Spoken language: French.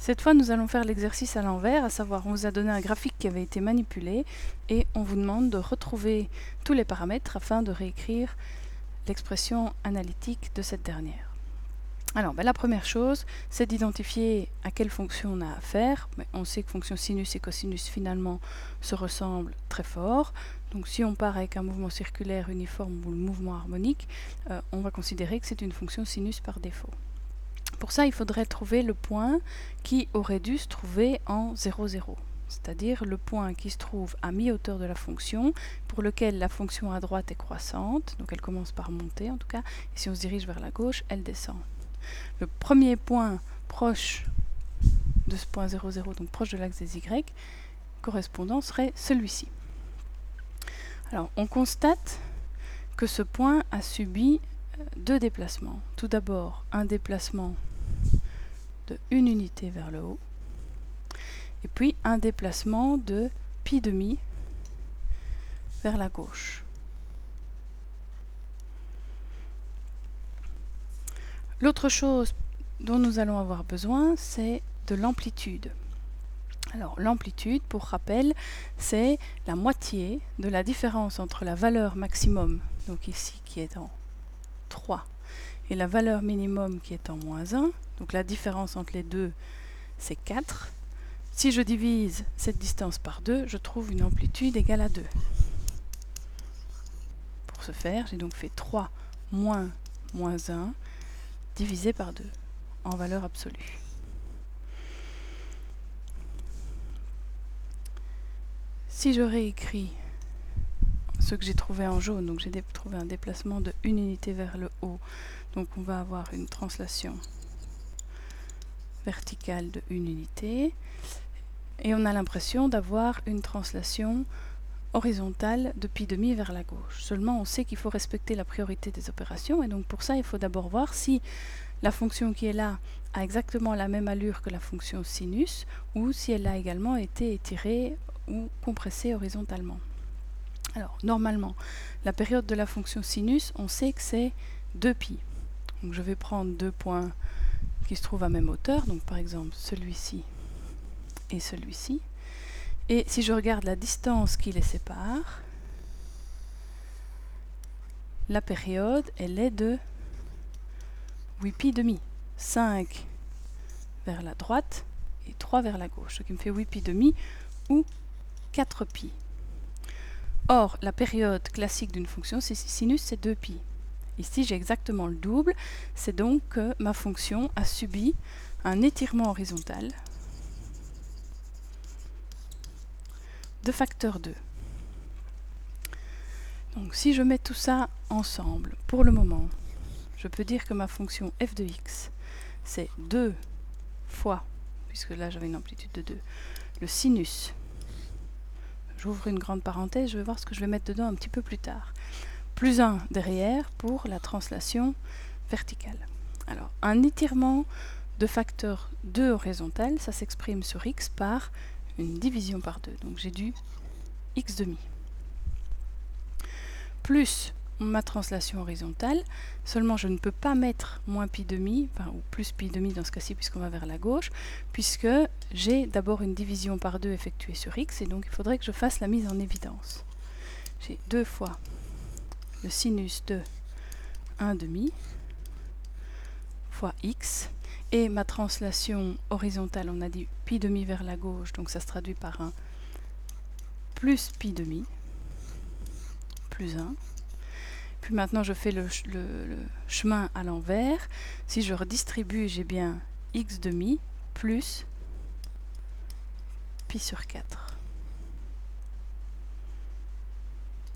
Cette fois, nous allons faire l'exercice à l'envers, à savoir on vous a donné un graphique qui avait été manipulé et on vous demande de retrouver tous les paramètres afin de réécrire l'expression analytique de cette dernière. Alors, la première chose, c'est d'identifier à quelle fonction on a affaire. On sait que fonction sinus et cosinus finalement se ressemblent très fort. Donc si on part avec un mouvement circulaire uniforme ou le mouvement harmonique, on va considérer que c'est une fonction sinus par défaut. Pour ça, il faudrait trouver le point qui aurait dû se trouver en 0, 0. C'est-à-dire le point qui se trouve à mi-hauteur de la fonction, pour lequel la fonction à droite est croissante, donc elle commence par monter en tout cas, et si on se dirige vers la gauche, elle descend. Le premier point proche de ce point 0, 0, donc proche de l'axe des Y, correspondant serait celui-ci. Alors, on constate que ce point a subi deux déplacements. Tout d'abord, un déplacement de 1 unité vers le haut, et puis un déplacement de pi demi vers la gauche. L'autre chose dont nous allons avoir besoin, c'est de l'amplitude. Alors l'amplitude, pour rappel, c'est la moitié de la différence entre la valeur maximum, donc ici qui est en 3, et la valeur minimum qui est en moins 1, donc la différence entre les deux, c'est 4. Si je divise cette distance par 2, je trouve une amplitude égale à 2. Pour ce faire, j'ai donc fait 3 moins 1 divisé par 2 en valeur absolue. Si je réécris ce que j'ai trouvé en jaune, donc j'ai trouvé un déplacement de 1 unité vers le haut, donc on va avoir une translation verticale de 1 unité, et on a l'impression d'avoir une translation horizontale de pi demi vers la gauche. Seulement on sait qu'il faut respecter la priorité des opérations, et donc pour ça il faut d'abord voir si la fonction qui est là a exactement la même allure que la fonction sinus, ou si elle a également été étirée ou compressée horizontalement. Alors, normalement, la période de la fonction sinus, on sait que c'est 2π. Donc je vais prendre deux points qui se trouvent à même hauteur, donc par exemple celui-ci et celui-ci. Et si je regarde la distance qui les sépare, la période, elle est de 8π demi. 5 vers la droite et 3 vers la gauche, ce qui me fait 8π demi ou 4π. Or, la période classique d'une fonction sinus, c'est 2π. Ici, j'ai exactement le double, c'est donc que ma fonction a subi un étirement horizontal de facteur 2. Donc, si je mets tout ça ensemble, pour le moment, je peux dire que ma fonction f de x, c'est 2 fois, puisque là j'avais une amplitude de 2, le sinus. J'ouvre une grande parenthèse, je vais voir ce que je vais mettre dedans un petit peu plus tard. Plus 1 derrière pour la translation verticale. Alors, un étirement de facteur 2 horizontal, ça s'exprime sur x par une division par 2. Donc j'ai du x demi. Plus ma translation horizontale, seulement je ne peux pas mettre moins pi demi, enfin, ou plus pi demi dans ce cas-ci puisqu'on va vers la gauche, puisque j'ai d'abord une division par 2 effectuée sur x, et donc il faudrait que je fasse la mise en évidence. J'ai 2 fois le sinus de 1 demi fois x, et ma translation horizontale, on a dit pi demi vers la gauche, donc ça se traduit par un plus pi demi, plus 1. Puis maintenant je fais le chemin à l'envers. Si je redistribue, j'ai bien x demi plus pi sur 4.